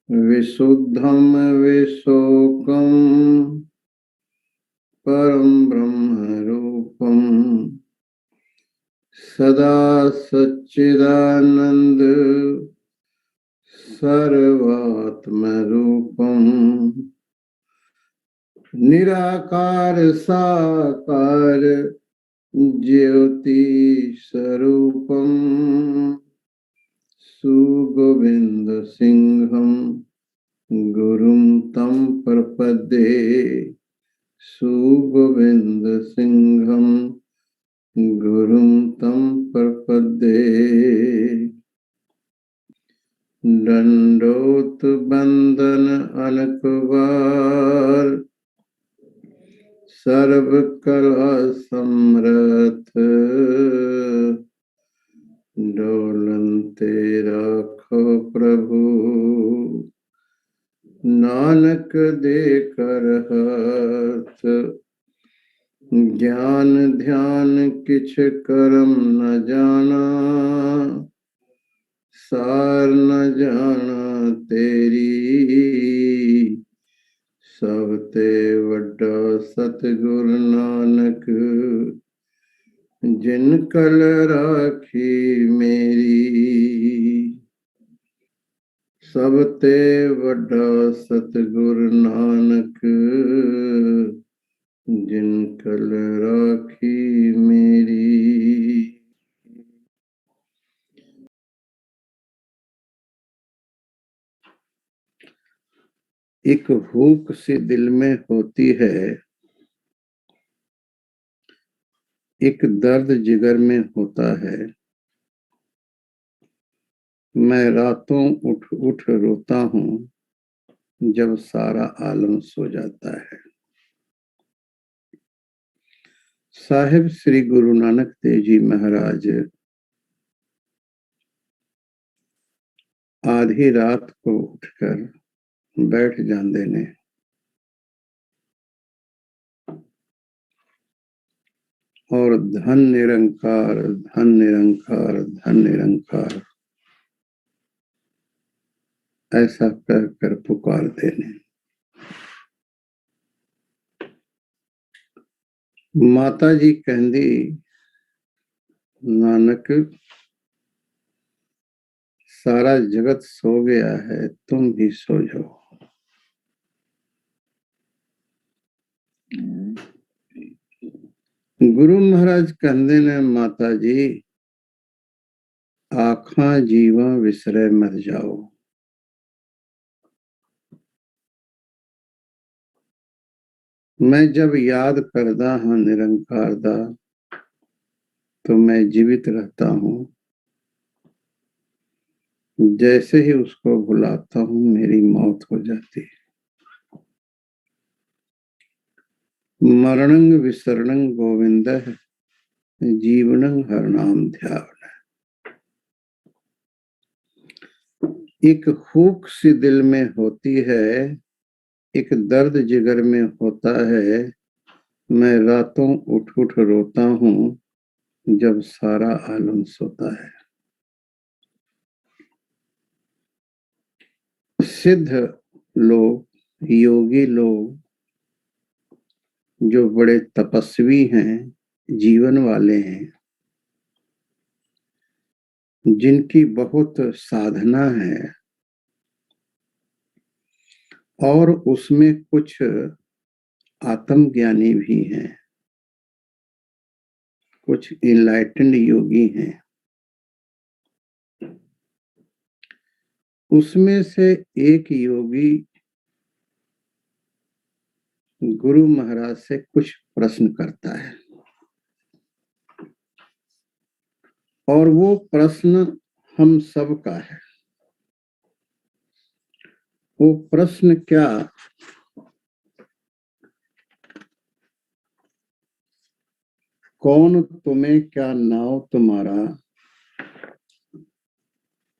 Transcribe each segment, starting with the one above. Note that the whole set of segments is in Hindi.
विशुद्धं विशोकं परं ब्रह्मरूपं सदा सच्चिदानन्द सर्वात्मरूपं निराकार साकार ज्योति स्वरूपं सुगोविंद सिंहं गुरुं तं प्रपद्ये सुगोविंद सिंहं गुरुं तं प्रपद्ये दंडोत बंदन अनकवार सर्व कला समरथ डोलनते राखो प्रभु नानक दे कर हाथ ज्ञान ध्यान किछ करम न जाना सार न जाना तेरी सब ते वड्डा सतगुरु नानक जिन कल राखी मेरी सब ते वड्डा सतगुरु नानक जिन कल राखी मेरी। एक भूख सी दिल में होती है, एक दर्द जिगर में होता है। मैं रातों उठ उठ रोता हूँ जब सारा आलम सो जाता है। साहिब श्री गुरु नानक देव जी महाराज आधी रात को उठकर बैठ जाते ने और धन निरंकार धन निरंकार धन निरंकार ऐसा कहकर पुकारते ने। माता जी कहती नानक सारा जगत सो गया है, तुम भी सो जाओ। गुरु महाराज कहते ने माता जी आखा जीवा विसरे मत जाओ। मैं जब याद करदा हाँ निरंकार दा तो मैं जीवित रहता हूँ, जैसे ही उसको भुलाता हूँ मेरी मौत हो जाती है। मरणं विसरणं गोविंदः जीवनं हरनाम ध्यान। एक हुक सी दिल में होती है, एक दर्द जिगर में होता है। मैं रातों उठ उठ रोता हूँ जब सारा आलम सोता है। सिद्ध लोग, योगी लोग, जो बड़े तपस्वी हैं, जीवन वाले हैं, जिनकी बहुत साधना है और उसमें कुछ आत्मज्ञानी भी हैं, कुछ इनलाइटेंड योगी हैं, उसमें से एक योगी गुरु महाराज से कुछ प्रश्न करता है और वो प्रश्न हम सब का है। वो प्रश्न क्या? कौन तुम्हें क्या नाव तुम्हारा,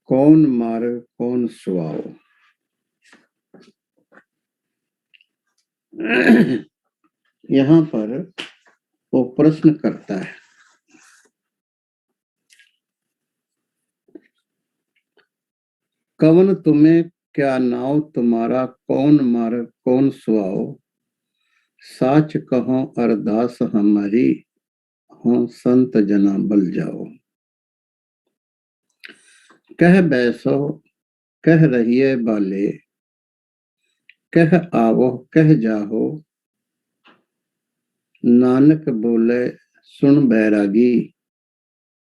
कौन मार्ग कौन सुआओ। यहाँ पर वो प्रश्न करता है। कवन तुम्हें क्या नाव तुम्हारा, कौन मार्ग कौन सुआओ, साच कहो अरदास हमारी, हो संत जना बल जाओ। कह बैसो कह रहिए बाले, कह आवो कह जाहो, नानक बोले सुन बैरागी,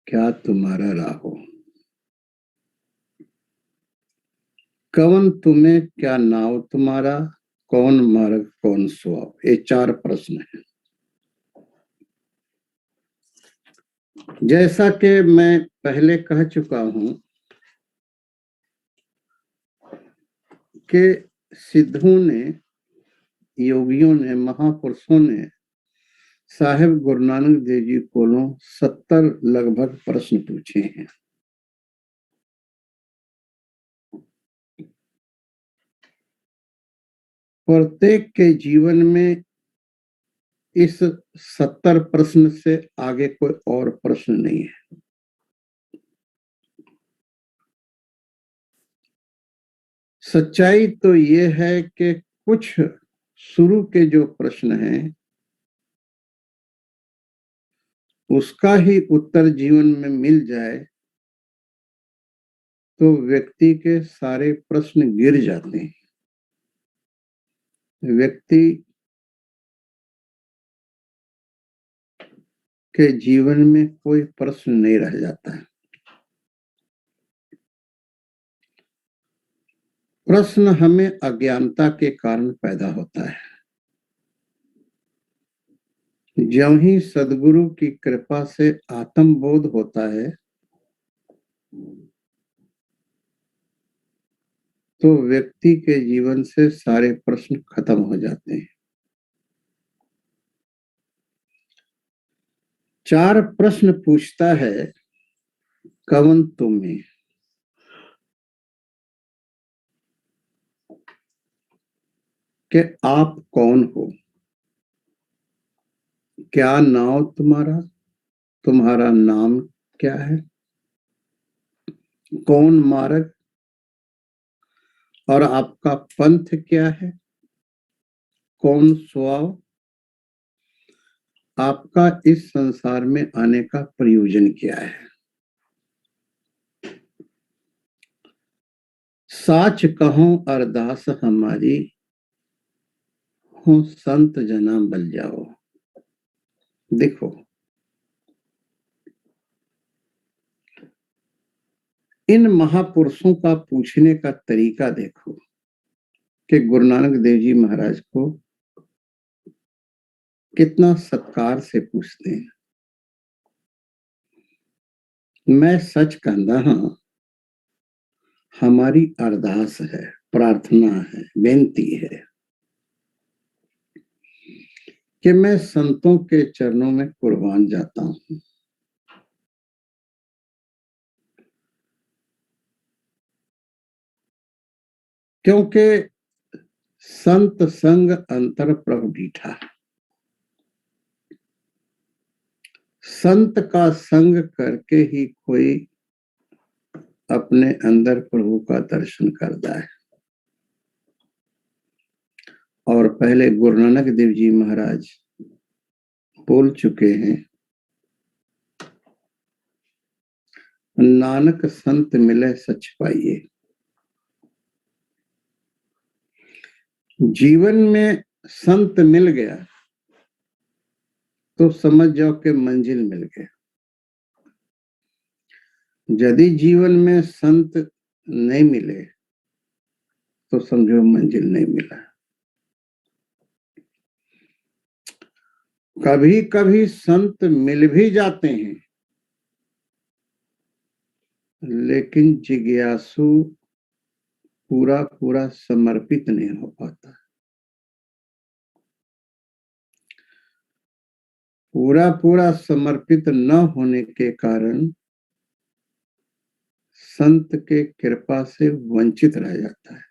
क्या तुम्हारा राहो। कवन तुम्हें, क्या नाव तुम्हारा, कौन मार्ग कौन सुआव। ये 4 प्रश्न हैं। जैसा कि मैं पहले कह चुका हूं कि सिद्धों ने, योगियों ने, महापुरुषों ने साहेब गुरु नानक देव जी को 70 लगभग प्रश्न पूछे हैं। प्रत्येक के जीवन में इस 70 प्रश्न से आगे कोई और प्रश्न नहीं है। सच्चाई तो ये है कि कुछ शुरू के जो प्रश्न हैं उसका ही उत्तर जीवन में मिल जाए तो व्यक्ति के सारे प्रश्न गिर जाते हैं। व्यक्ति के जीवन में कोई प्रश्न नहीं रह जाता है। प्रश्न हमें अज्ञानता के कारण पैदा होता है। ज्यों ही सदगुरु की कृपा से आत्मबोध होता है तो व्यक्ति के जीवन से सारे प्रश्न खत्म हो जाते हैं। 4 प्रश्न पूछता है कवन तुम्हें, कि आप कौन हो, क्या नाम तुम्हारा, तुम्हारा नाम क्या है, कौन मार्ग और आपका पंथ क्या है, कौन स्वभाव, आपका इस संसार में आने का प्रयोजन क्या है। साच कहो अरदास हमारी, हो संत जना बल जाओ। देखो, इन महापुरुषों का पूछने का तरीका देखो कि गुरु नानक देव जी महाराज को कितना सत्कार से पूछते हैं। मैं सच कहता हाँ, हमारी अरदास है, प्रार्थना है, बेनती है कि मैं संतों के चरणों में कुर्बान जाता हूं। क्योंकि संत संग अंतर प्रभु डीठा, संत का संग करके ही कोई अपने अंदर प्रभु का दर्शन करता है। और पहले गुरु नानक देव जी महाराज बोल चुके हैं, नानक संत मिले सच पाइए। जीवन में संत मिल गया तो समझ जाओ कि मंजिल मिल गया। यदि जीवन में संत नहीं मिले तो समझो मंजिल नहीं मिला। कभी कभी संत मिल भी जाते हैं लेकिन जिज्ञासु पूरा पूरा समर्पित नहीं हो पाता। पूरा पूरा समर्पित न होने के कारण संत के कृपा से वंचित रह जाता है।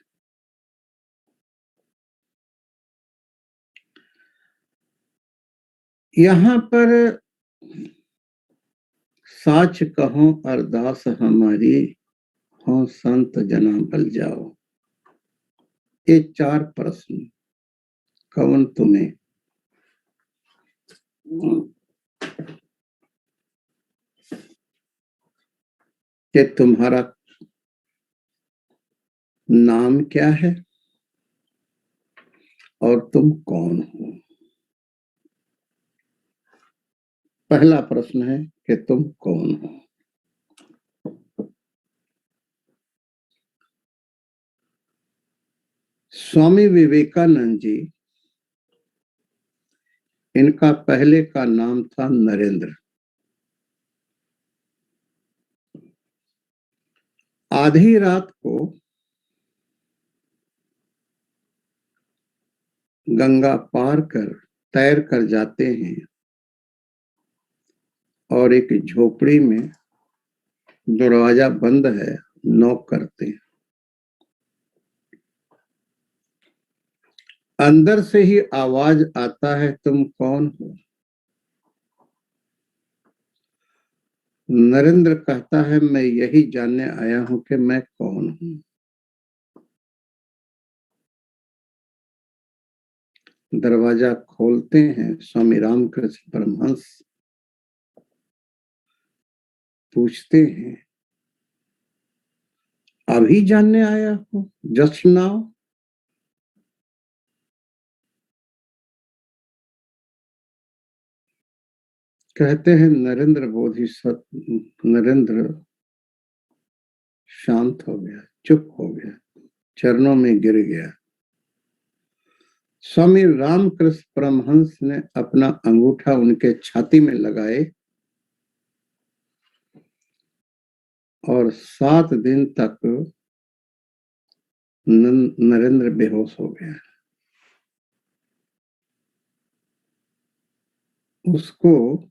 यहाँ पर साच कहो अरदास हमारी, हो संत जना बल जाओ। ये 4 प्रश्न कौन तुम्हें कि तुम्हारा नाम क्या है और तुम कौन हो। पहला प्रश्न है कि तुम कौन हो। स्वामी विवेकानंद जी, इनका पहले का नाम था नरेंद्र। आधी रात को गंगा पार कर तैर कर जाते हैं और एक झोपड़ी में दरवाजा बंद है, नॉक करते हैं। अंदर से ही आवाज आता है, तुम कौन हो। नरेंद्र कहता है, मैं यही जानने आया हूं कि मैं कौन हूं। दरवाजा खोलते हैं। स्वामी रामकृष्ण परमहंस पूछते हैं, अभी जानने आया हूं, जस्ट नाउ। कहते हैं नरेंद्र शांत हो गया, चुप हो गया, चरणों में गिर गया। स्वामी रामकृष्ण परमहंस ने अपना अंगूठा उनके छाती में लगाए और 7 दिन तक नरेंद्र बेहोश हो गया। उसको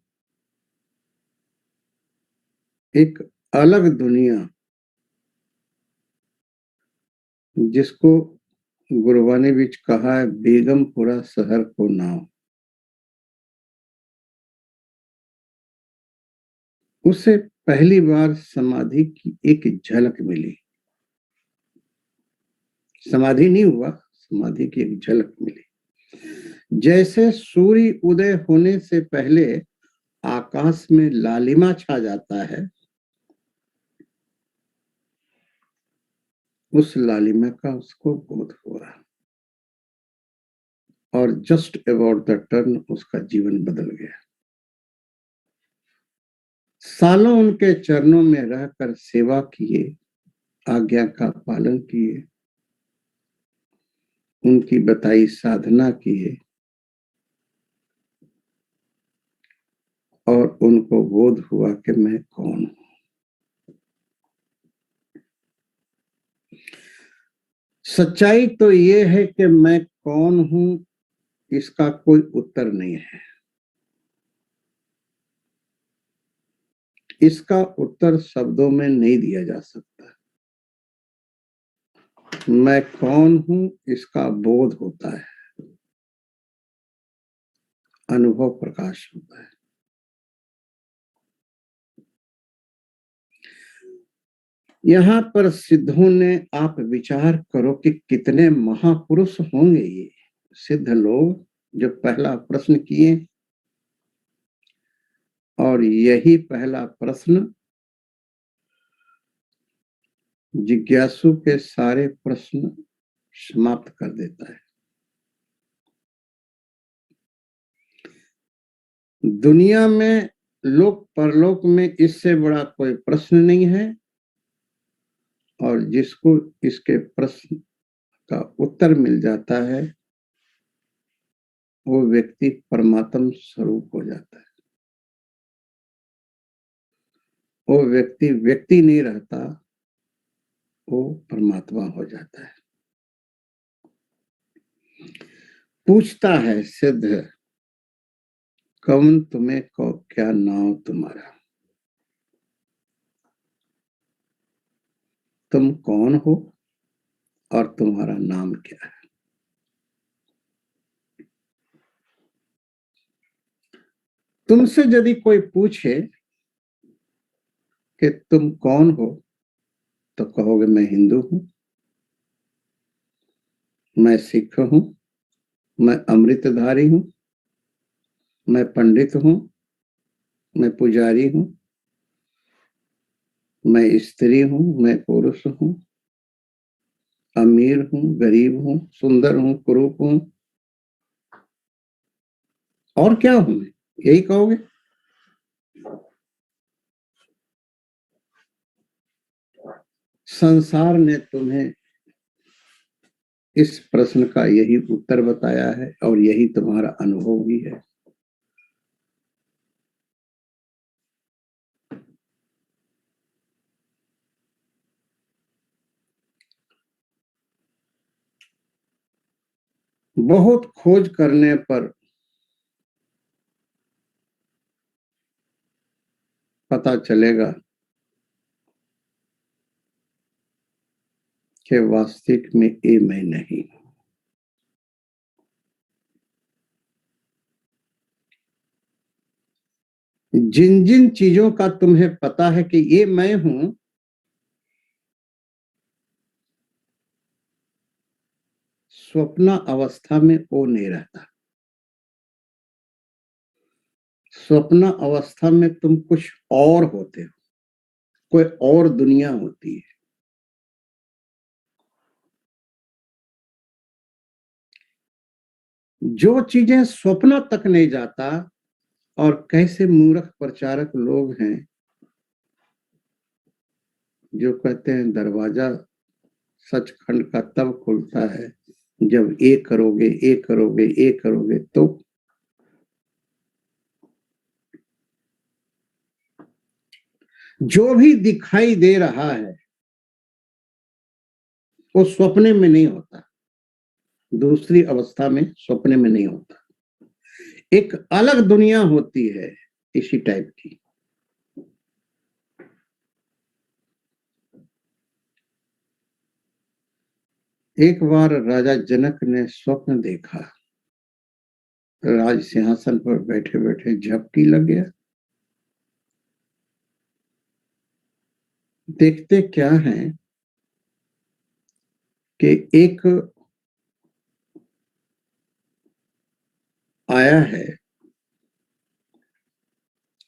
एक अलग दुनिया, जिसको गुरबानी बीच कहा है, बेगमपुरा शहर को नाम, उसे पहली बार समाधि की एक झलक मिली। समाधि नहीं हुआ, समाधि की एक झलक मिली। जैसे सूर्य उदय होने से पहले आकाश में लालिमा छा जाता है, उस लालिमा का उसको बोध हुआ और जस्ट अबाउट द टर्न उसका जीवन बदल गया। सालों उनके चरणों में रहकर सेवा किए, आज्ञा का पालन किए, उनकी बताई साधना किए और उनको बोध हुआ कि मैं कौन हूं। सच्चाई तो ये है कि मैं कौन हूं, इसका कोई उत्तर नहीं है। इसका उत्तर शब्दों में नहीं दिया जा सकता। मैं कौन हूं, इसका बोध होता है, अनुभव प्रकाश होता है। यहाँ पर सिद्धों ने, आप विचार करो कि कितने महापुरुष होंगे ये सिद्ध लोग जो पहला प्रश्न किए, और यही पहला प्रश्न जिज्ञासु के सारे प्रश्न समाप्त कर देता है। दुनिया में, लोक परलोक में इससे बड़ा कोई प्रश्न नहीं है, और जिसको इसके प्रश्न का उत्तर मिल जाता है, वो व्यक्ति परमात्म स्वरूप हो जाता है। वो व्यक्ति व्यक्ति नहीं रहता, वो परमात्मा हो जाता है। पूछता है सिद्ध, कौन तुम्हें को क्या नाम तुम्हारा, तुम कौन हो और तुम्हारा नाम क्या है। तुमसे यदि कोई पूछे कि तुम कौन हो, तो कहोगे मैं हिंदू हूं। मैं सिख हूं, मैं अमृतधारी हूं, मैं पंडित हूं, मैं पुजारी हूं, मैं स्त्री हूं, मैं पुरुष हूं, अमीर हूं, गरीब हूं, सुंदर हूं, कुरूप हूं, और क्या हूं मैं, यही कहोगे? संसार ने तुम्हें इस प्रश्न का यही उत्तर बताया है और यही तुम्हारा अनुभव भी है। बहुत खोज करने पर पता चलेगा कि वास्तविक में ये मैं नहीं। जिन जिन चीजों का तुम्हें पता है कि ये मैं हूं, स्वप्न अवस्था में वो नहीं रहता। स्वप्न अवस्था में तुम कुछ और होते हो, कोई और दुनिया होती है। जो चीजें स्वप्न तक नहीं जाता, और कैसे मूर्ख प्रचारक लोग हैं जो कहते हैं दरवाजा सचखंड का तब खुलता है जब ये करोगे, ये करोगे, ये करोगे। तो जो भी दिखाई दे रहा है वो स्वप्ने में नहीं होता, दूसरी अवस्था में, स्वप्ने में नहीं होता। एक अलग दुनिया होती है इसी टाइप की। एक बार राजा जनक ने स्वप्न देखा, राज सिंहासन पर बैठे बैठे झपकी लग गया। देखते क्या है कि एक आया है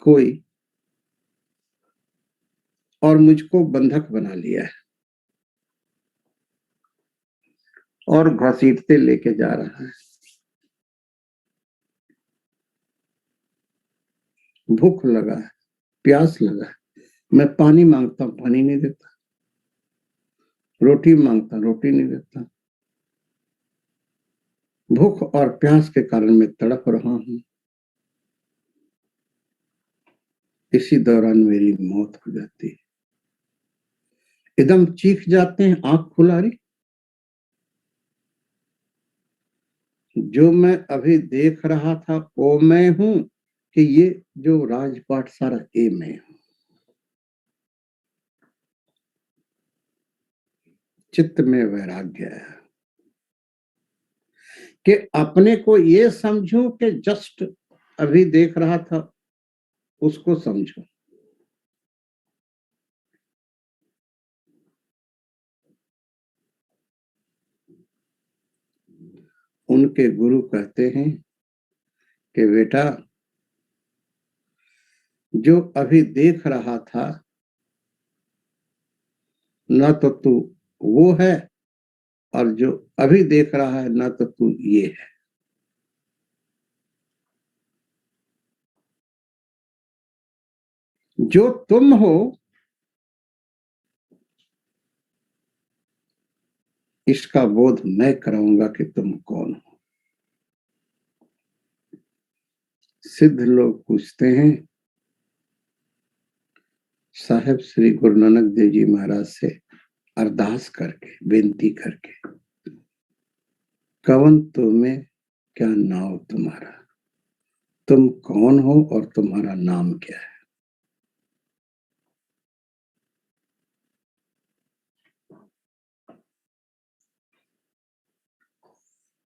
कोई और मुझको बंधक बना लिया है और घसीटते लेके जा रहा है। भूख लगा है, प्यास लगा है, मैं पानी मांगता हूं, पानी नहीं देता। रोटी मांगता, रोटी नहीं देता। भूख और प्यास के कारण मैं तड़प रहा हूं। इसी दौरान मेरी मौत हो जाती है। एकदम चीख जाते हैं, आंख खुला रही। जो मैं अभी देख रहा था वो मैं हूं कि ये जो राजपाट सारा ये मैं हूं। चित्त में वैराग्य है कि अपने को ये समझूं कि जस्ट अभी देख रहा था उसको समझो। उनके गुरु कहते हैं कि बेटा जो अभी देख रहा था ना तो तू वो है, और जो अभी देख रहा है ना तो तू ये है। जो तुम हो इसका बोध मैं कराऊंगा कि तुम कौन हो। सिद्ध लोग पूछते हैं साहेब श्री गुरु नानक देव जी महाराज से अरदास करके, बेनती करके, कवन तुम्हें, क्या नाम तुम्हारा, तुम कौन हो और तुम्हारा नाम क्या है।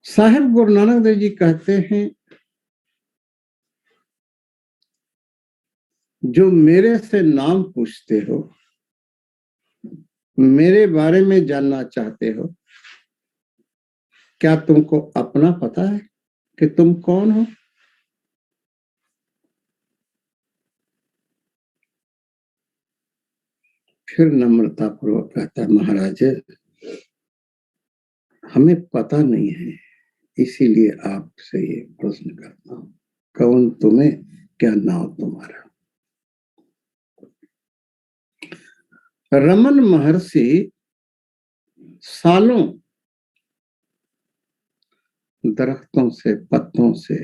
साहेब गुरु नानक देव जी कहते हैं जो मेरे से नाम पूछते हो, मेरे बारे में जानना चाहते हो, क्या तुमको अपना पता है कि तुम कौन हो? फिर नम्रता पूर्वक कहता है, महाराज हमें पता नहीं है, इसीलिए आपसे ये प्रश्न करता हूं, कौन तुम्हें, क्या नाम तुम्हारा? रमन महर्षि सालों दरख्तों से, पत्तों से,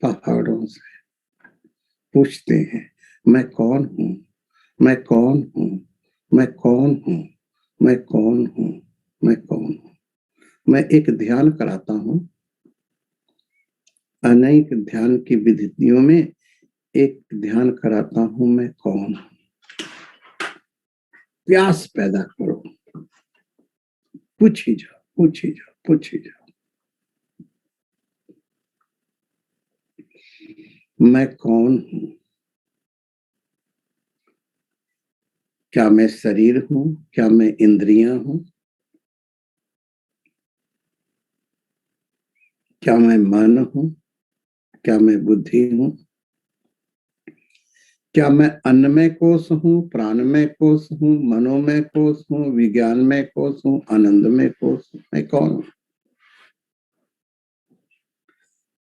पहाड़ों से पूछते हैं, मैं कौन हूं, मैं कौन हूं, मैं कौन हूं, मैं कौन हूं, मैं कौन हूं? मैं एक ध्यान कराता हूं, अनेक ध्यान की विधियों में एक ध्यान कराता हूं, मैं कौन हूं? प्यास पैदा करो, पूछी जाओ, पूछी जाओ, पूछी जाओ, मैं कौन हूं? क्या मैं शरीर हूं? क्या मैं इंद्रियां हूं? क्या मैं मन हूं? क्या मैं बुद्धि हूं? क्या मैं अन्नमय कोश हूं, प्राणमय कोश हूं, मनोमय कोश हूं, विज्ञानमय कोश हूं, आनंदमय कोश हूं? मैं कौन हूं?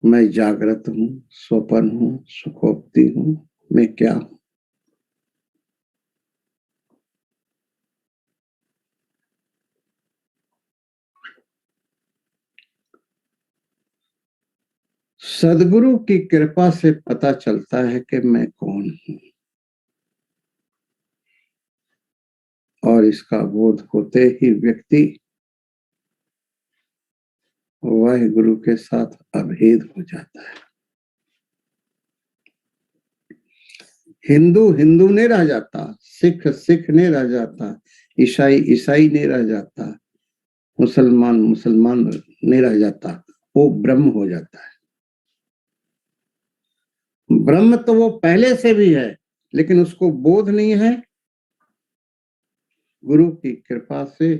मैं जागृत हूं, स्वपन हूं, सुखोक्ति हूं, मैं क्या हूं? सदगुरु की कृपा से पता चलता है कि मैं कौन हूं, और इसका बोध होते ही व्यक्ति वह गुरु के साथ अभेद हो जाता है। हिंदू हिंदू नहीं रह जाता, सिख सिख नहीं रह जाता, ईसाई ईसाई नहीं रह जाता, मुसलमान मुसलमान नहीं रह जाता, वो ब्रह्म हो जाता है। ब्रह्म तो वो पहले से भी है, लेकिन उसको बोध नहीं है। गुरु की कृपा से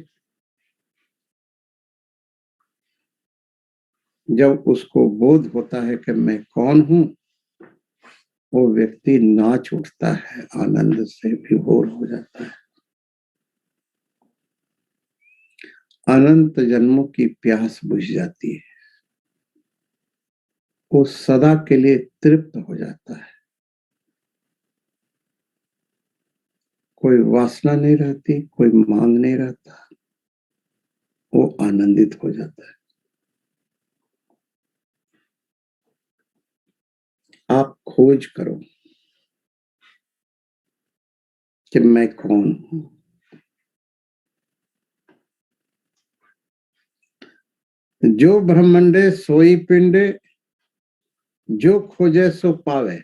जब उसको बोध होता है कि मैं कौन हूं, वो व्यक्ति नाच उठता है, आनंद से विभोर हो जाता है। अनंत जन्मों की प्यास बुझ जाती है, वो सदा के लिए तृप्त हो जाता है, कोई वासना नहीं रहती, कोई मांग नहीं रहता, वो आनंदित हो जाता है। आप खोज करो कि मैं कौन हूं। जो ब्रह्मंडे सोई पिंडे, जो खोजे सो पावे,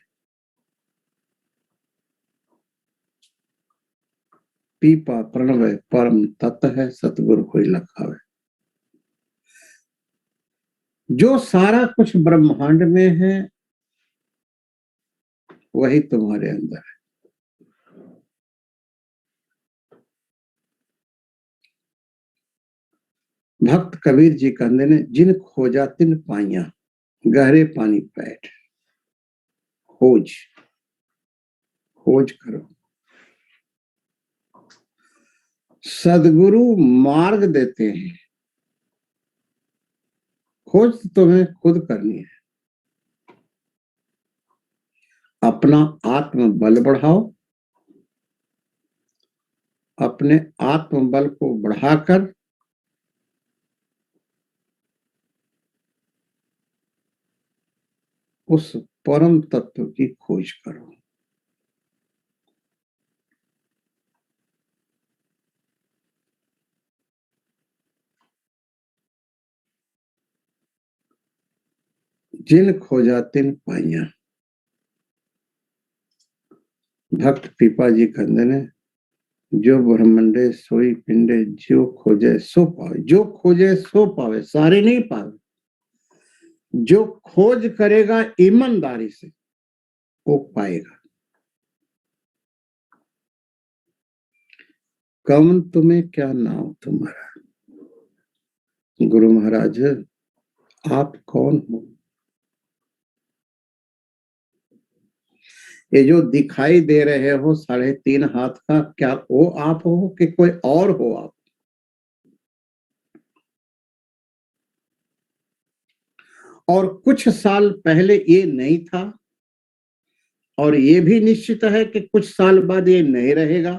पीपा प्रणव परम तत्व है, सतगुरु कोई लखावे। जो सारा कुछ ब्रह्मांड में है वही तुम्हारे अंदर है। भक्त कबीर जी कहते ने, जिन खोजा तिन पाइया, गहरे पानी पैठ। खोज, खोज करो। सदगुरु मार्ग देते हैं, खोज तुम्हें खुद करनी है। अपना आत्म बल बढ़ाओ, अपने आत्म बल को बढ़ाकर उस परम तत्व की खोज करो। जिन खोजा तिन पाइया। भक्त पीपा जी कहते ने, जो ब्रह्मंडे सोई पिंडे, जो खोजे सो पावे। जो खोजे सो पावे, सारे नहीं पावे। जो खोज करेगा ईमानदारी से वो पाएगा। कौन तुम्हें, क्या नाम तुम्हारा? गुरु महाराज आप कौन हो? ये जो दिखाई दे रहे हो 3.5 हाथ का, क्या वो आप हो कि कोई और हो आप? और कुछ साल पहले ये नहीं था और ये भी निश्चित है कि कुछ साल बाद ये नहीं रहेगा।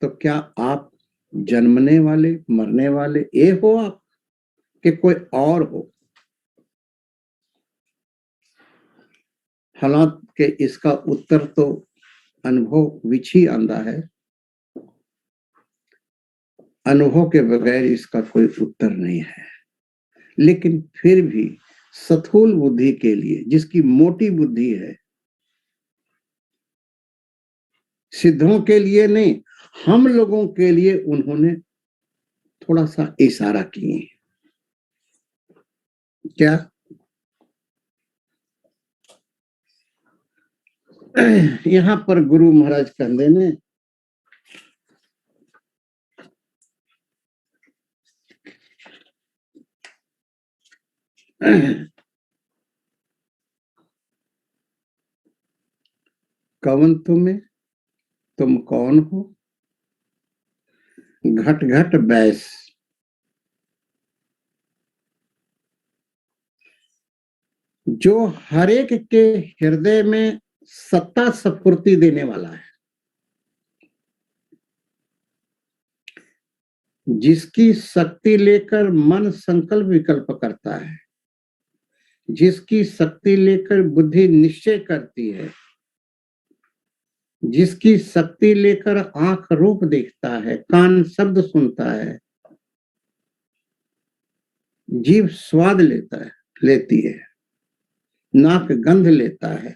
तो क्या आप जन्मने वाले मरने वाले ये हो आप कि कोई और हो? हालांकि इसका उत्तर तो अनुभव विछी आंदा है, अनुभव के बगैर इसका कोई उत्तर नहीं है। लेकिन फिर भी स्थूल बुद्धि के लिए, जिसकी मोटी बुद्धि है, सिद्धों के लिए नहीं, हम लोगों के लिए उन्होंने थोड़ा सा इशारा किए। क्या? यहाँ पर गुरु महाराज कहते ने कवन तुम्हें, तुम कौन हो? घट घट बैस, जो हरेक के हृदय में सत्ता स्फूर्ति देने वाला है, जिसकी शक्ति लेकर मन संकल्प विकल्प करता है, जिसकी शक्ति लेकर बुद्धि निश्चय करती है, जिसकी शक्ति लेकर आंख रूप देखता है, कान शब्द सुनता है, जीभ स्वाद लेती है, नाक गंध लेता है,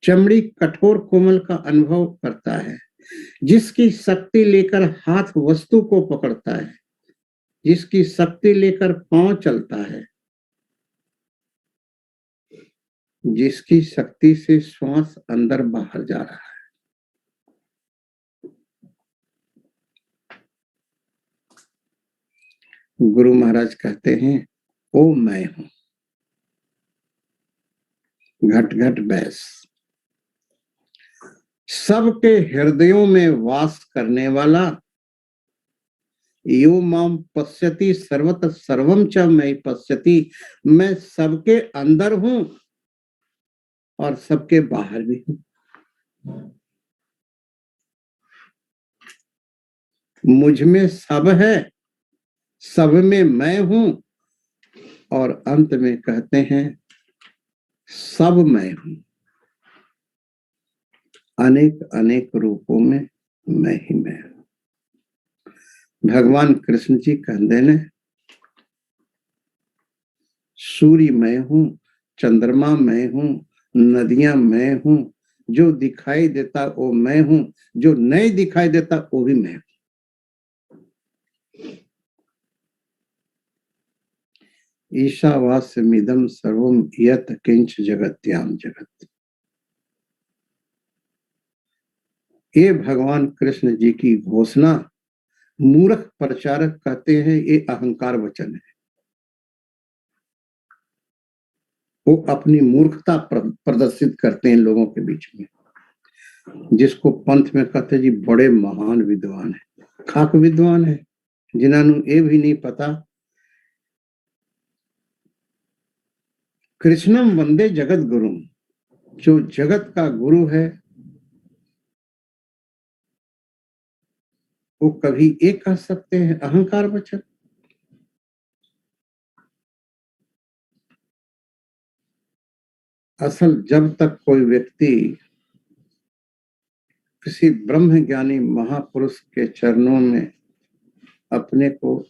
चमड़ी कठोर कोमल का अनुभव करता है, जिसकी शक्ति लेकर हाथ वस्तु को पकड़ता है, जिसकी शक्ति लेकर पांव चलता है, जिसकी शक्ति से श्वास अंदर बाहर जा रहा है। गुरु महाराज कहते हैं ओ मैं हूं, घट घट बैस, सबके हृदयों में वास करने वाला, यो माम पश्यति सर्वत सर्वम च मैं पश्यति, मैं सबके अंदर हूं और सबके बाहर भी हूं। मुझ में सब है, सब में मैं हूं, और अंत में कहते हैं सब मैं हूं, अनेक अनेक रूपों में मैं ही मैं हूं। भगवान कृष्ण जी कहते ने सूर्य मैं हूं, चंद्रमा मैं हूं, नदियां मैं हूं, जो दिखाई देता वो मैं हूं, जो नहीं दिखाई देता वो भी मैं हूं। ईशावास्यमिदं सर्वम यत किंच जगत्याम जगत, ये भगवान कृष्ण जी की घोषणा मूर्ख प्रचारक कहते हैं ये अहंकार वचन है। वो अपनी मूर्खता प्रदर्शित करते हैं लोगों के बीच में, जिसको पंथ में कहते जी बड़े महान विद्वान है, खाक विद्वान है, जिन्होंने ये भी नहीं पता कृष्णम वंदे जगत गुरु, जो जगत का गुरु है वो कभी एक कह सकते हैं अहंकार वचन। असल जब तक कोई व्यक्ति किसी ब्रह्म ज्ञानी महापुरुष के चरणों में अपने को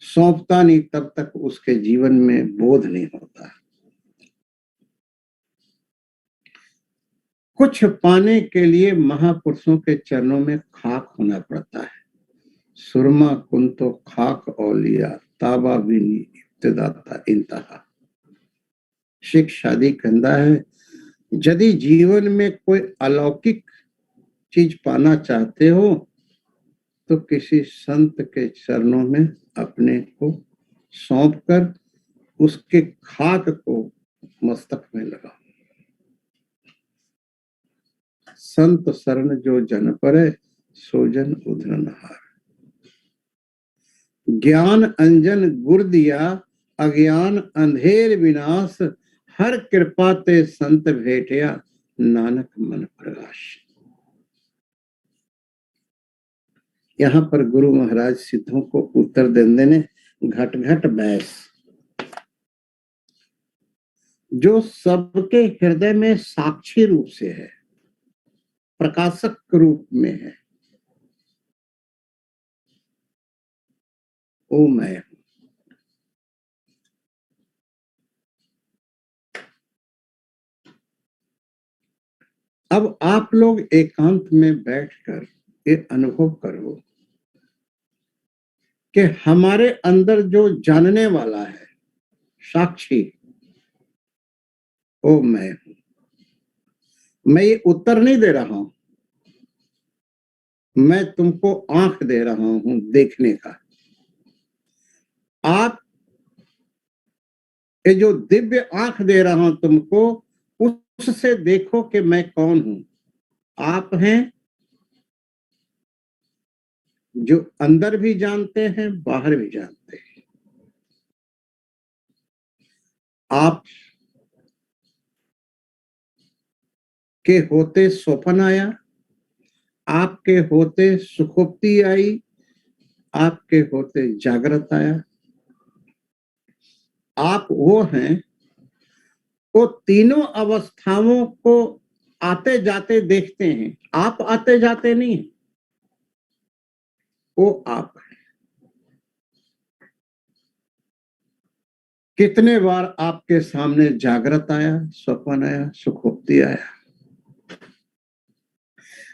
सौंपता नहीं, तब तक उसके जीवन में बोध नहीं होता। कुछ पाने के लिए महापुरुषों के चरणों में खाक होना पड़ता है। सुरमा कुंतो खाक औलिया ताबा बिनी इब्तदाता इंतहा। शिख शादी कहता है यदि जीवन में कोई अलौकिक चीज पाना चाहते हो तो किसी संत के चरणों में अपने को सौंप कर उसके खाक को मस्तक में लगाओ। संत शरण जो जन परे, सो जन उधरन हार। ज्ञान अंजन गुर दिया, अज्ञान अंधेर विनाश। हर कृपा ते संत भेटिया, नानक मन प्रकाश। यहाँ पर गुरु महाराज सिद्धों को उत्तर देने ने घट घट बैस, जो सबके हृदय में साक्षी रूप से है, प्रकाशक रूप में है, ओ मैं हूं। अब आप लोग एकांत में बैठकर ये अनुभव करो कि हमारे अंदर जो जानने वाला है, साक्षी, ओ मैं हूं। मैं ये उत्तर नहीं दे रहा हूं, मैं तुमको आंख दे रहा हूं देखने का। आप ये जो दिव्य आंख दे रहा हूं तुमको, उससे देखो कि मैं कौन हूं। आप हैं जो अंदर भी जानते हैं, बाहर भी जानते हैं। आप के होते स्वप्न आया, आपके होते सुखोक्ति आई, आपके होते जागृत आया। आप वो हैं, वो तीनों अवस्थाओं को आते जाते देखते हैं। आप आते जाते नहीं हैं, वो आप हैं। कितने बार आपके सामने जागृत आया, स्वप्न आया, सुखोक्ति आया।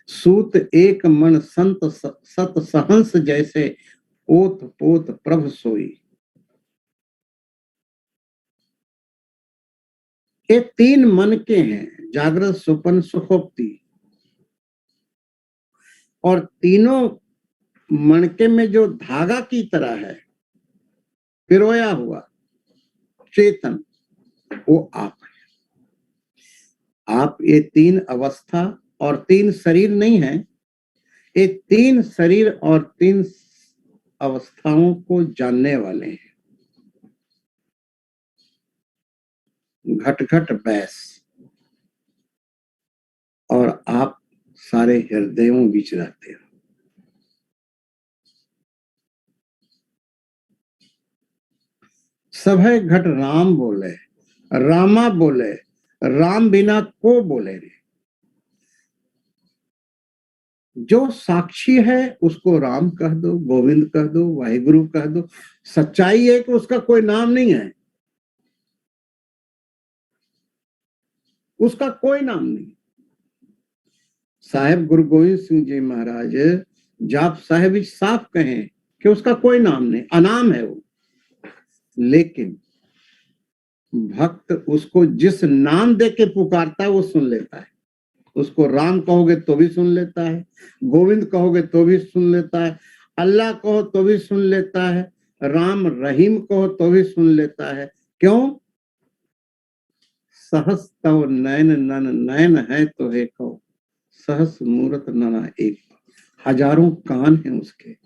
सूत एक मन संत सत सहंस जैसे, ओत पोत प्रभ सोई। ये तीन मन के हैं, जागृत, स्वप्न, सुखोक्ति। और तीनों मनके में जो धागा की तरह है पिरोया हुआ चेतन, वो आप है। आप ये तीन अवस्था और तीन शरीर नहीं है, ये तीन शरीर और तीन अवस्थाओं को जानने वाले हैं। घट घट बैस, और आप सारे हृदयों बीच रहते हो। सभय घट राम बोले, रामा बोले, राम बिना को बोले रे। जो साक्षी है उसको राम कह दो, गोविंद कह दो, वाहिगुरु कह दो। सच्चाई है कि उसका कोई नाम नहीं है, उसका कोई नाम नहीं। साहेब गुरु गोविंद सिंह जी महाराज जाप साहेब साफ कहें कि उसका कोई नाम नहीं, अनाम है वो। लेकिन भक्त उसको जिस नाम दे के पुकारता है वो सुन लेता है। उसको राम कहोगे तो भी सुन लेता है, गोविंद कहोगे तो भी सुन लेता है, अल्लाह कहो तो भी सुन लेता है, राम रहीम कहो तो भी सुन लेता है। क्यों? सहस तव नयन नन नयन है तो है कहो, सहस मूरत नना एक। हजारों कान हैं उसके,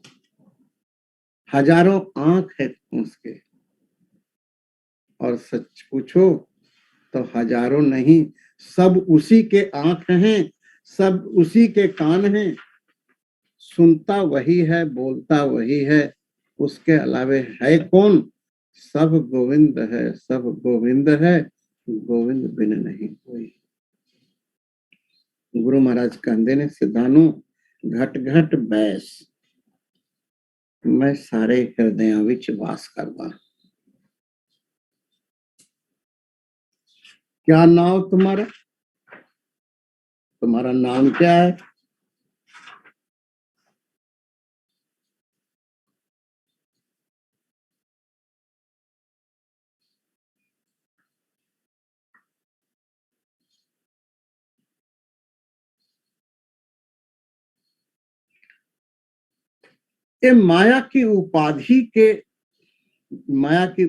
हजारों आंख है उसके, और सच पूछो तो हजारों नहीं, सब उसी के आंख हैं, सब उसी के कान हैं। सुनता वही है, बोलता वही है, उसके अलावे है कौन? सब गोविंद है, सब गोविंद है, गोविंद बिन नहीं कोई। गुरु महाराज कहते ने सिद्धानु घट घट बैस, मैं सारे हृदयों विच वास करदा। क्या नाम तुम्हारा? तुम्हारा नाम क्या है? ये माया की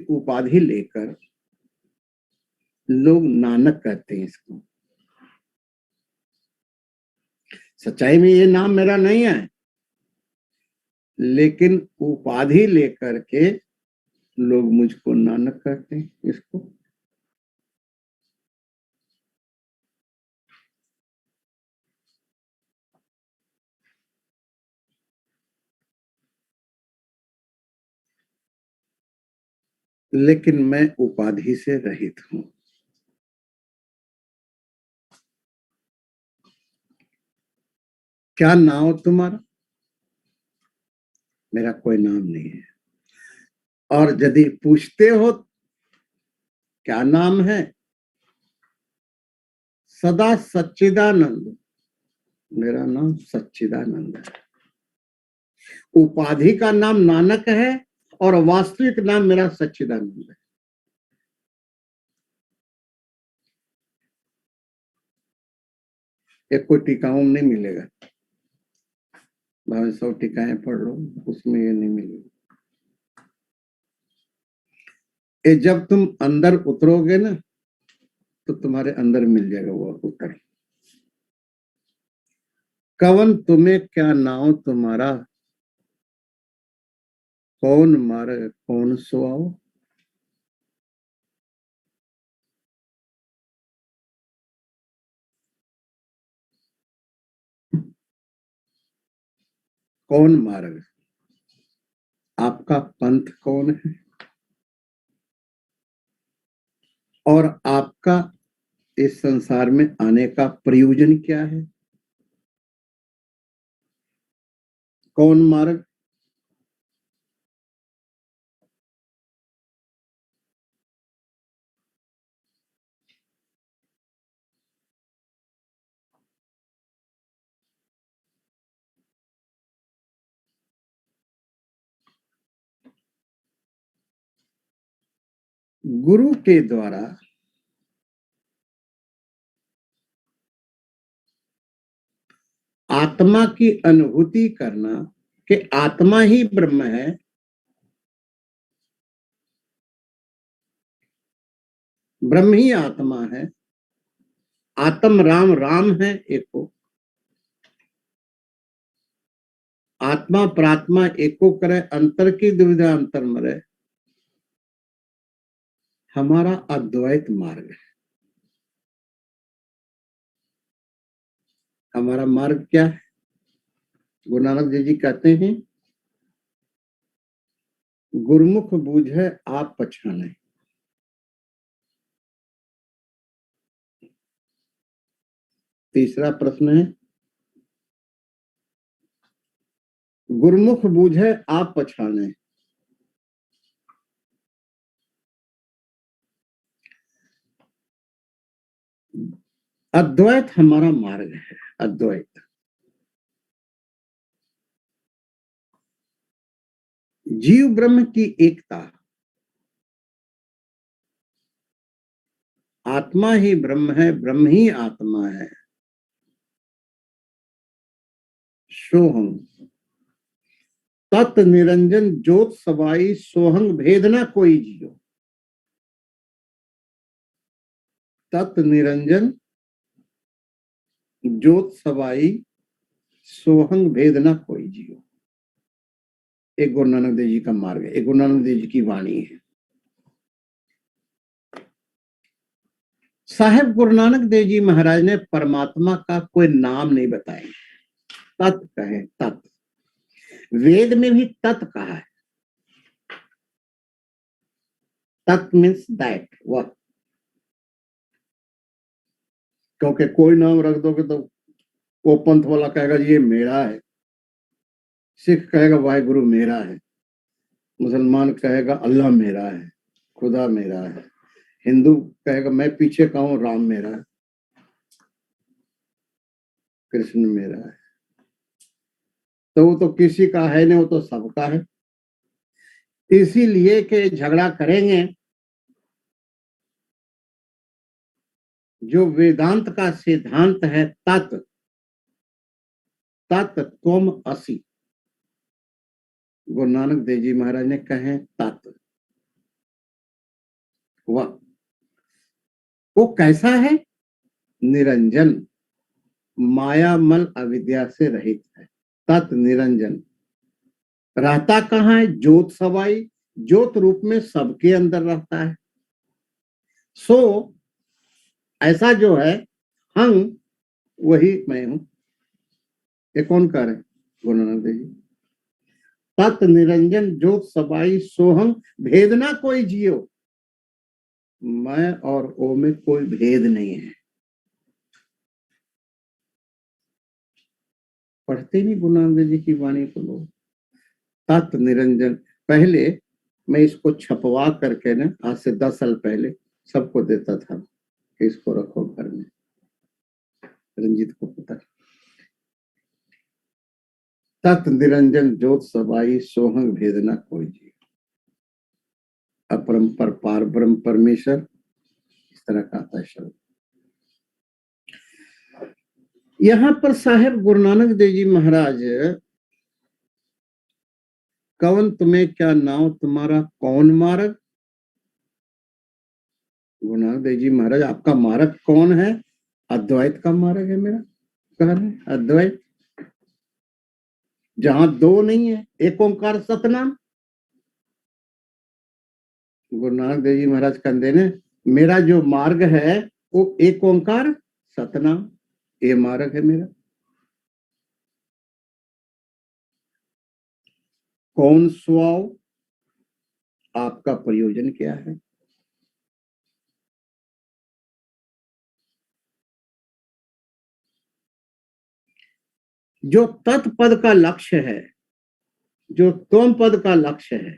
उपाधि लेकर लोग नानक कहते हैं इसको। सच्चाई में ये नाम मेरा नहीं है, लेकिन उपाधि लेकर के लोग मुझको नानक कहते हैं इसको। लेकिन मैं उपाधि से रहित हूं। क्या नाम तुम्हारा? मेरा कोई नाम नहीं है। और यदि पूछते हो क्या नाम है, सदा सच्चिदानंद। मेरा नाम सच्चिदानंद है। उपाधि का नाम नानक है और वास्तविक नाम मेरा सच्चिदानंद है। एक कोई टीकाओं में नहीं मिलेगा, भावे 100 टीकाएं पढ़ लो, उसमें ये नहीं मिलेगा। ये जब तुम अंदर उतरोगे ना, तो तुम्हारे अंदर मिल जाएगा वो उत्तर। कवन तुम्हें क्या नाव तुम्हारा, कौन मार्ग कौन सुआओ। कौन मार्ग, आपका पंथ कौन है, और आपका इस संसार में आने का प्रयोजन क्या है। कौन मार्ग, गुरु के द्वारा आत्मा की अनुभूति करना कि आत्मा ही ब्रह्म है, ब्रह्म ही आत्मा है, आत्म राम राम है एको, आत्मा प्रात्मा एको करे, अंतर की दुविधा अंतर मरे, हमारा अद्वैत मार्ग है। हमारा मार्ग क्या है? गुरु नानक देव जी कहते हैं, गुरुमुख बूझे आप पछाने। तीसरा प्रश्न है, गुरुमुख बूझे आप पछाने। अद्वैत हमारा मार्ग है। अद्वैत जीव ब्रह्म की एकता, आत्मा ही ब्रह्म है, ब्रह्म ही आत्मा है। सोहम तत् निरंजन ज्योत सवाई, सोहंग भेद ना कोई जियो। तत् निरंजन ज्योत सवाई, सोहंग भेद ना कोई जियो। एक गुरु नानक देव जी का मार्ग है, एक गुरु नानक देव जी की वाणी है। साहेब गुरु नानक देव जी महाराज ने परमात्मा का कोई नाम नहीं बताया। तत् कहे, तत्। वेद में भी तत् कहा है। तत् मीन्स दैट, वह। क्योंकि कोई नाम रख दोगे तो वो पंथ वाला कहेगा ये मेरा है, सिख कहेगा वाहिगुरु मेरा है, मुसलमान कहेगा अल्लाह मेरा है, खुदा मेरा है, हिंदू कहेगा मैं पीछे का हूं, राम मेरा है, कृष्ण मेरा है। तो वो तो किसी का है नहीं, वो तो सबका है। इसीलिए कि झगड़ा करेंगे। जो वेदांत का सिद्धांत है, तत् तत् त्वम असि, गुरु नानक देव जी महाराज ने कहे तत्व। वह वो कैसा है? निरंजन, मायामल अविद्या से रहित है। तत् निरंजन रहता कहाँ है? ज्योत सवाई, ज्योत रूप में सबके अंदर रहता है। सो ऐसा जो है हम, वही मैं हूं। ये कौन कह रहे? गुरु नानक देव जी। तत् निरंजन ज्योत सबाई सोहम, भेद ना कोई जियो। मैं और ओ में कोई भेद नहीं है। पढ़ते नहीं गुरु नानक देव जी की वाणी को लोग। तत् निरंजन, पहले मैं इसको छपवा करके ना, आज से 10 साल पहले सबको देता था कि इसको रखो घर में। रंजीत को पता। तत् निरंजन ज्योत सबाई सोहंग भेदना कोई जी। अपरंपर पार ब्रह्म परमेश्वर, इस तरह का आता है शब्द। यहां पर साहेब गुरु नानक देव जी महाराज, कौन तुम्हें क्या नाव तुम्हारा कौन मार्ग? गुरु नानक देव जी महाराज, आपका मार्ग कौन है? अद्वैत का मार्ग है मेरा, कह रहे अद्वैत, जहां दो नहीं है, एक ओंकार सतनाम। गुरु नानक देव जी महाराज कहते ने, मेरा जो मार्ग है वो एक ओंकार सतनाम, ये मार्ग है मेरा। कौन स्वाओ, आपका प्रयोजन क्या है? जो तत्पद का लक्ष्य है, जो तोम पद का लक्ष्य है,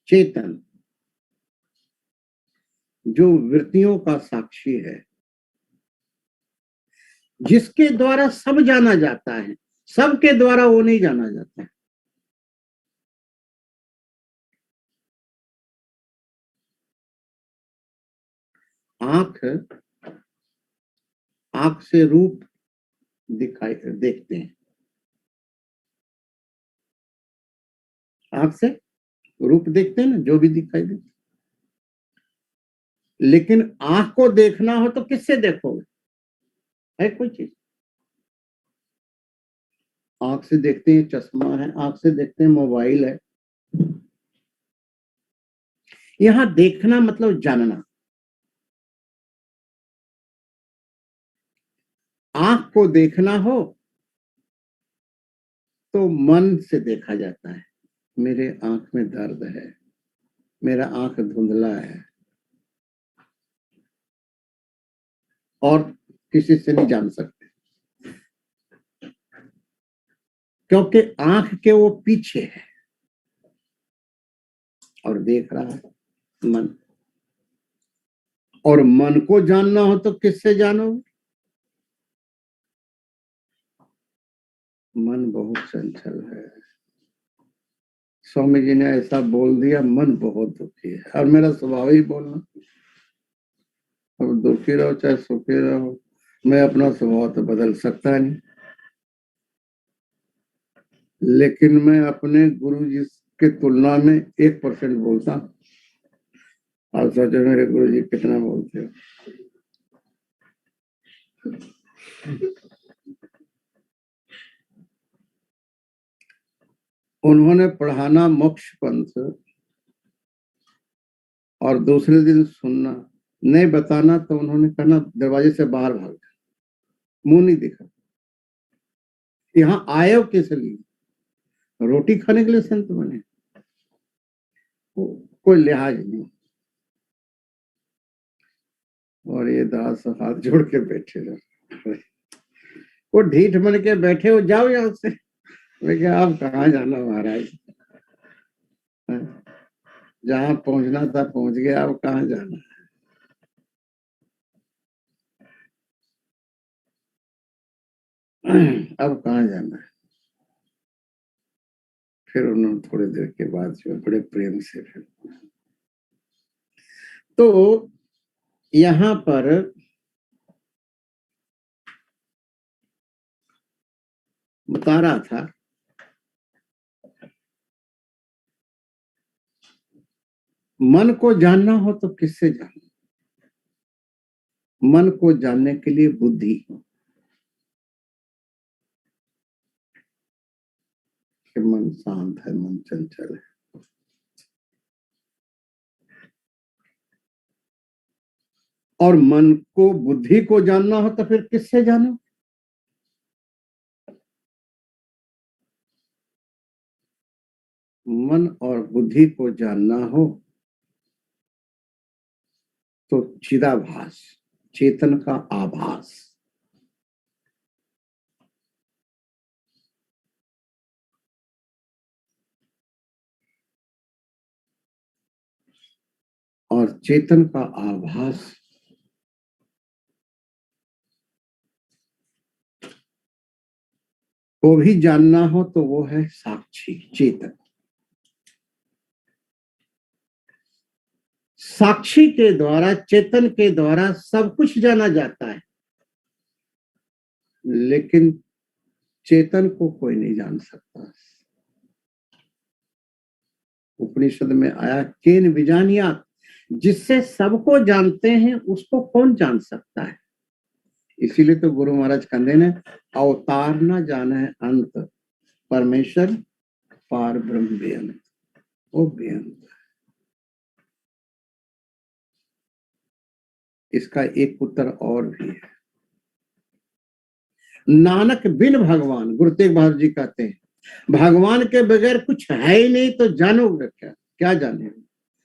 चेतन, जो वृत्तियों का साक्षी है, जिसके द्वारा सब जाना जाता है, सबके द्वारा वो नहीं जाना जाता है। आंख, आंख से रूप दिखाई देखते हैं, आंख से रूप देखते हैं ना, जो भी दिखाई देता। लेकिन आंख को देखना हो तो किससे देखोगे? है कोई चीज? आंख से देखते हैं चश्मा है, आंख से देखते हैं मोबाइल है। यहां देखना मतलब जानना। आंख को देखना हो तो मन से देखा जाता है। मेरे आंख में दर्द है, मेरा आंख धुंधला है, और किसी से नहीं जान सकते, क्योंकि आंख के वो पीछे है और देख रहा है मन। और मन को जानना हो तो किससे जानोगे? मन बहुत चंचल है। स्वामी जी ने ऐसा बोल दिया, मन बहुत दुखी है, और मेरा स्वभाव ही बोलना। अब दुखी रहो चाहे सुखी रहो, मैं अपना स्वभाव तो बदल सकता नहीं, लेकिन मैं अपने गुरु जी के तुलना में 1% बोलता हूँ। आप सोचो मेरे गुरु जी कितना बोलते हो। उन्होंने पढ़ाना मोक्ष पंथ, और दूसरे दिन सुनना, नहीं बताना तो उन्होंने कहना दरवाजे से बाहर भाग जा, मुंह नहीं दिखा। यहाँ आए हो किस लिए? रोटी खाने के लिए संत बने? कोई लिहाज नहीं। और ये दास हाथ जोड़ के बैठे रहे, वो ढीठ बन के बैठे हो, जाओ यहाँ से। लेकिन आप कहाँ जाना महाराज, जहां पहुंचना था पहुंच गए, अब कहाँ जाना? अब कहाँ जाना है? फिर उन्होंने थोड़ी देर के बाद जो बड़े प्रेम से फिर, तो यहाँ पर बता रहा था मन को जानना हो तो किससे जानो? मन को जानने के लिए बुद्धि, कि मन शांत है, मन चंचल है। और मन को, बुद्धि को जानना हो तो फिर किससे जानो? मन और बुद्धि को जानना हो तो चिदाभास, चेतन का आभास, और चेतन का आभास को भी जानना हो तो वो है साक्षी, चेतन। साक्षी के द्वारा, चेतन के द्वारा सब कुछ जाना जाता है, लेकिन चेतन को कोई नहीं जान सकता। उपनिषद में आया केन विजानियात, जिससे सबको जानते हैं उसको कौन जान सकता है। इसीलिए तो गुरु महाराज कहते ने अवतार न जाने है अंत, परमेश्वर पार ब्रह्म बेअंत, वो बेअंत। इसका एक उत्तर और भी है, नानक बिन भगवान, गुरु तेग बहादुर जी कहते हैं, भगवान के बगैर कुछ है ही नहीं, तो जानोगे क्या? क्या जाने?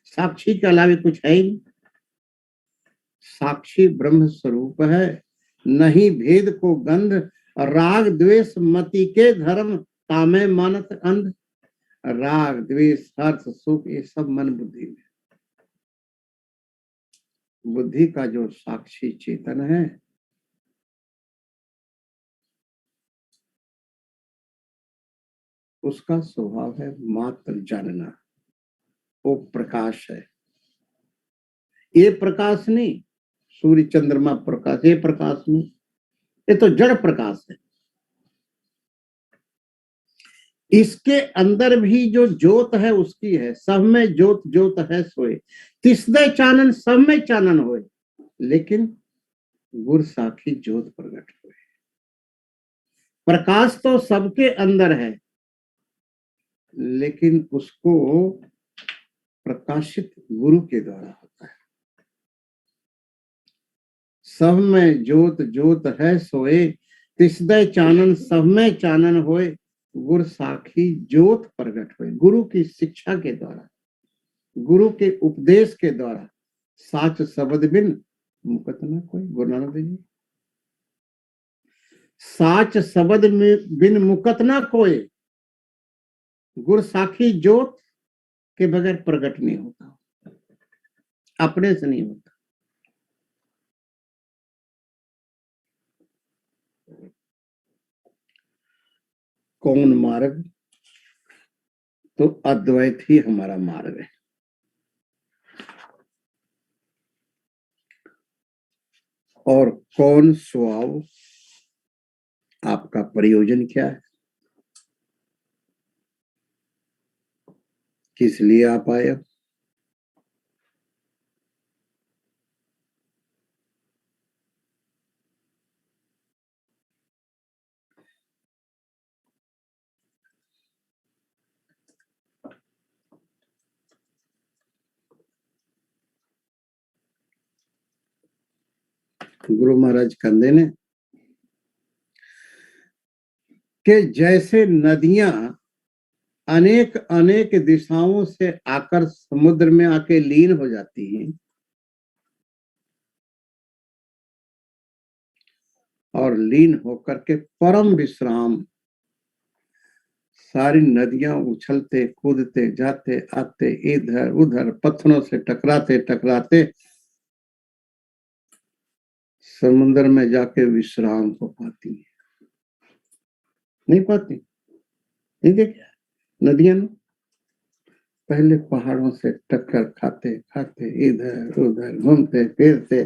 साक्षी के अलावा कुछ है ही नहीं। साक्षी ब्रह्म स्वरूप है, नहीं भेद को गंध, राग द्वेष मति के धर्म, तामे मानत अंध। राग द्वेष हर्ष सुख ये सब मन बुद्धि में, बुद्धि का जो साक्षी चेतन है उसका स्वभाव है मात्र जानना। वो प्रकाश है, ये प्रकाश नहीं सूर्य चंद्रमा प्रकाश, ये प्रकाश नहीं, ये तो जड़ प्रकाश है। इसके अंदर भी जो ज्योत है उसकी है, सब में ज्योत ज्योत है सोए, तिसदे चानन सब में चानन होए, लेकिन गुर साखी ज्योत प्रकट हुए। प्रकाश तो सबके अंदर है, लेकिन उसको प्रकाशित गुरु के द्वारा होता है। सब में ज्योत ज्योत है सोए, तिसदे चानन सब में चानन होए, गुर साखी ज्योत प्रकट हुए। गुरु की शिक्षा के द्वारा, गुरु के उपदेश के द्वारा, साच शब्द बिन मुकत न कोई। गुरु नानक देव जी, साच शब्द बिन मुकत ना कोई, गुर साखी ज्योत के बगैर प्रकट नहीं होता, अपने से नहीं होता। कौन मार्ग? तो अद्वैत ही हमारा मार्ग है। और कौन स्वभाव? आपका प्रयोजन क्या है, किस लिए आप आए? गुरु महाराज कहते ने कि जैसे नदियां अनेक अनेक दिशाओं से आकर समुद्र में आके लीन हो जाती हैं, और लीन होकर के परम विश्राम, सारी नदियां उछलते कूदते जाते आते इधर उधर पत्थरों से टकराते टकराते समुद्र में जाके विश्राम हो पाती है। नहीं पाती? नहीं देखा नदियां पहले पहाड़ों से टक्कर खाते खाते इधर उधर घूमते फिरते,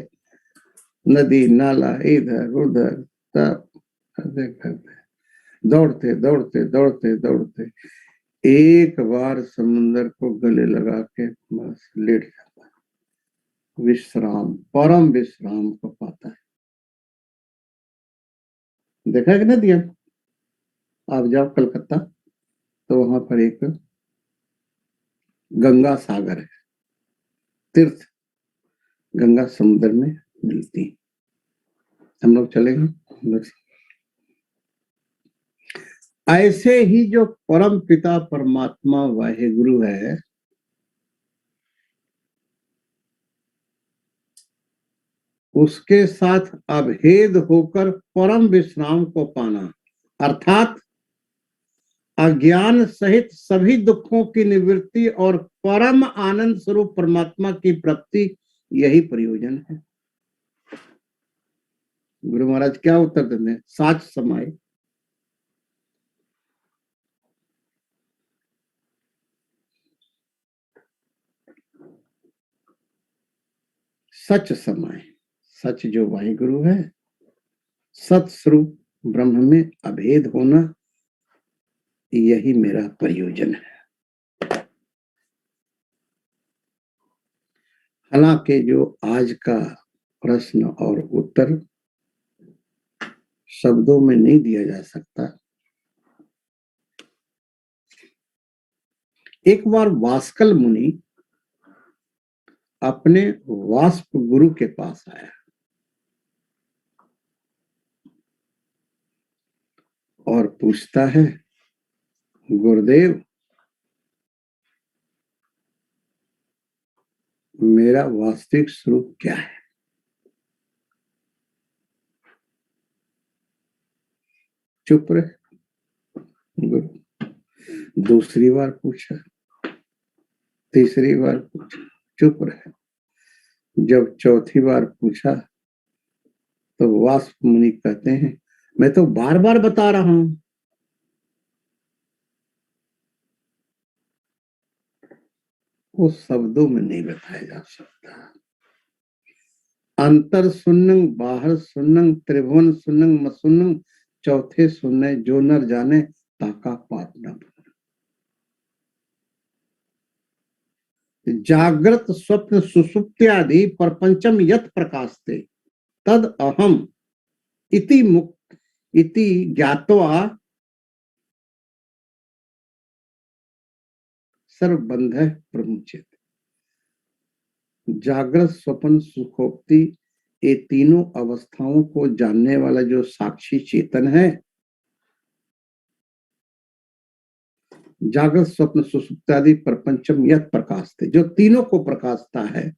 नदी नाला इधर उधर सब करते दौड़ते दौड़ते दौड़ते दौड़ते एक बार समुंदर को गले लगा के बस लेट जाता है, विश्राम, परम विश्राम को पाता है। देखा है कि नहीं दिया? आप जाओ कलकत्ता तो वहां पर एक गंगा सागर है, तीर्थ गंगा समुद्र में मिलती है। हम लोग चलेंगे। ऐसे ही जो परम पिता परमात्मा वाहिगुरु है, उसके साथ अभेद होकर परम विश्राम को पाना, अर्थात अज्ञान सहित सभी दुखों की निवृत्ति और परम आनंद स्वरूप परमात्मा की प्राप्ति, यही प्रयोजन है। गुरु महाराज क्या उत्तर देते हैं? साच समाए। सच समाए, सच जो वाहिगुरु है, सत स्वरूप ब्रह्म में अभेद होना, यही मेरा प्रयोजन है। हालांकि जो आज का प्रश्न और उत्तर शब्दों में नहीं दिया जा सकता। एक बार वास्कल मुनि अपने वास्प गुरु के पास आया और पूछता है, गुरुदेव, मेरा वास्तविक स्वरूप क्या है? चुप रहे गुरु। दूसरी बार पूछा, तीसरी बार पूछा, चुप रहे। जब चौथी बार पूछा तो वास्प मुनि कहते हैं, मैं तो बार बार बता रहा हूं। वो शब्दों में नहीं बताया जा सकता। अंतर सुन्नंग, बाहर सुन्नंग, त्रिभुवन सुन्नंग, मसुन्नंग, चौथे सुनने जो नर जाने, ताका पाप न। जागृत स्वप्न सुसुप्त्यादि प्रपंचम यत प्रकाशते तद अहम इति मुक्त इति ज्ञात्वा सर्वबंध प्रमुचित। जागृत स्वप्न सुषुप्ति, ये तीनों अवस्थाओं को जानने वाला जो साक्षी चेतन है, जागृत स्वप्न सुषुप्त्यादि प्रपंचम यत प्रकाशते, जो तीनों को प्रकाशता है,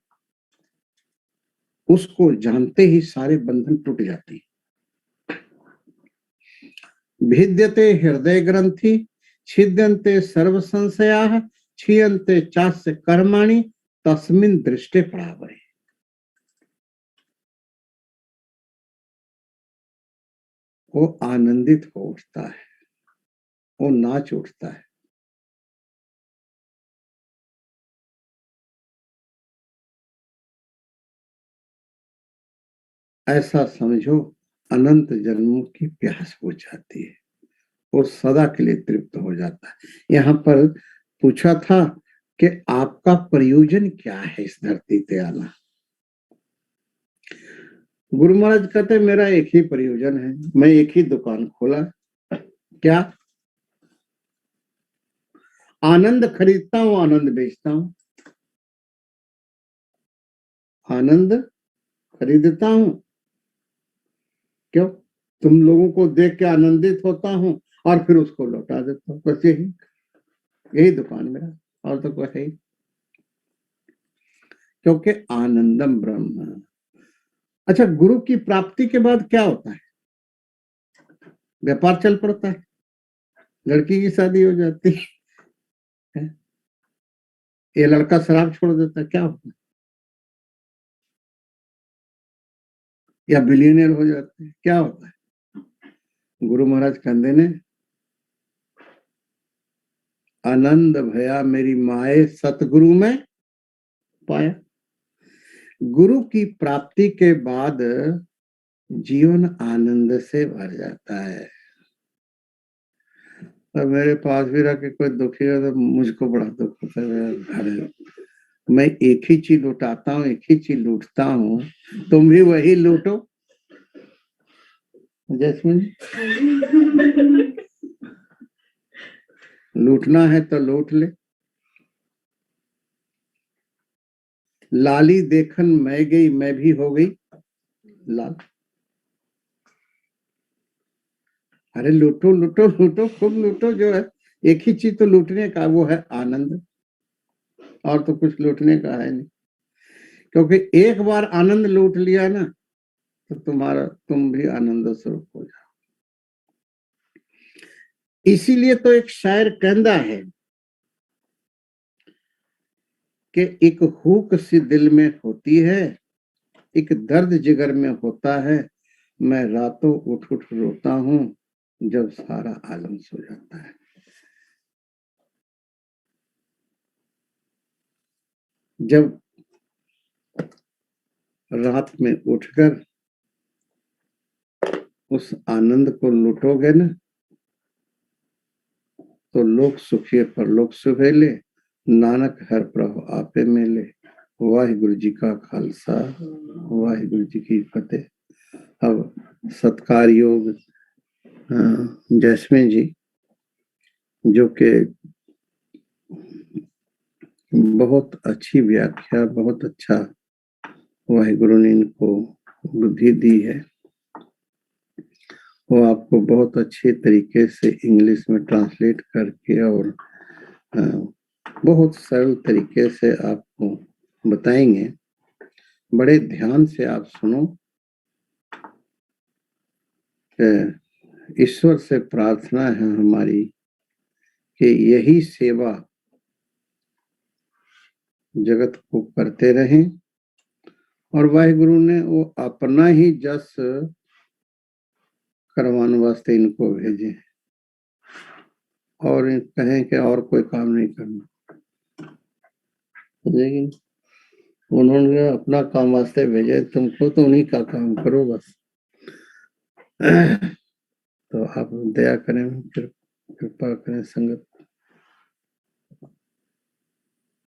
उसको जानते ही सारे बंधन टूट जाते हैं। भिद्यते हृदय ग्रंथि, छिद्यन्ते सर्व संशयाः, क्षीयन्ते चास्य कर्माणि, तस्मिन् दृष्टे परावरे। वो आनंदित हो उठता है, वो नाच उठता है। ऐसा समझो अनंत जन्मों की प्यास बुझ जाती है, वो सदा के लिए तृप्त हो जाता है। यहाँ पर पूछा था कि आपका प्रयोजन क्या है इस धरती पे आना। गुरु महाराज कहते मेरा एक ही प्रयोजन है, मैं एक ही दुकान खोला, क्या? आनंद खरीदता हूं, आनंद बेचता हूं। आनंद खरीदता हूं, क्यों? तुम लोगों को देख के आनंदित होता हूं और फिर उसको लौटा देता हूं। बस यही दुकान मेरा, और तो कोई है ही। क्योंकि आनंदम ब्रह्म। अच्छा, गुरु की प्राप्ति के बाद क्या होता है? व्यापार चल पड़ता है, लड़की की शादी हो जाती है, ये लड़का शराब छोड़ देता है, क्या होता है? या बिलियनियर हो जाते हैं, क्या होता है? गुरु महाराज कहते ने, आनंद भया मेरी माए सतगुरु में पाया। गुरु की प्राप्ति के बाद जीवन आनंद से भर जाता है। और मेरे पास भी रह के कोई दुखी है तो मुझको बड़ा दुख होता है। अरे मैं एक ही चीज लुटाता हूँ, एक ही चीज लूटता हूँ, तुम भी वही लूटो। जैस्मिन, लूटना है तो लूट ले। लाली देखन मैं गई, मैं भी हो गई लाल। अरे लूटो लूटो लूटो, खूब लूटो। जो है एक ही चीज तो लूटने का, वो है आनंद, और तो कुछ लूटने का है नहीं। क्योंकि एक बार आनंद लूट लिया ना तो तुम भी आनंद स्वरूप हो जाओ। इसीलिए तो एक शायर कहता है कि एक हुक सी दिल में होती है, एक दर्द जिगर में होता है, मैं रातों उठ उठ रोता हूँ जब सारा आलम सो जाता है। जब रात में उठकर उस आनंद को लूटोगे ना तो लोक सुखिए परलोक सुहेले, नानक हर प्रभु आपे मेले। वाहिगुरु जी का खालसा, वाहिगुरु जी की फतेह। अब सत्कार योग जैस्मिन जी, जो कि बहुत अच्छी व्याख्या, बहुत अच्छा वाहिगुरु ने इनको बुद्धि दी है। वो आपको बहुत अच्छे तरीके से इंग्लिश में ट्रांसलेट करके और बहुत सरल तरीके से आपको बताएंगे। बड़े ध्यान से आप सुनो। ईश्वर से प्रार्थना है हमारी कि यही सेवा जगत को करते रहें, और वाहिगुरु ने वो अपना ही जस करवाने वास्ते इनको भेजे, और कहें कि और कोई काम नहीं करना। लेकिन उन्होंने अपना काम वास्ते भेजे, तुमको तो उन्हीं का काम करो बस। तो आप दया करें, कृपा करें संगत।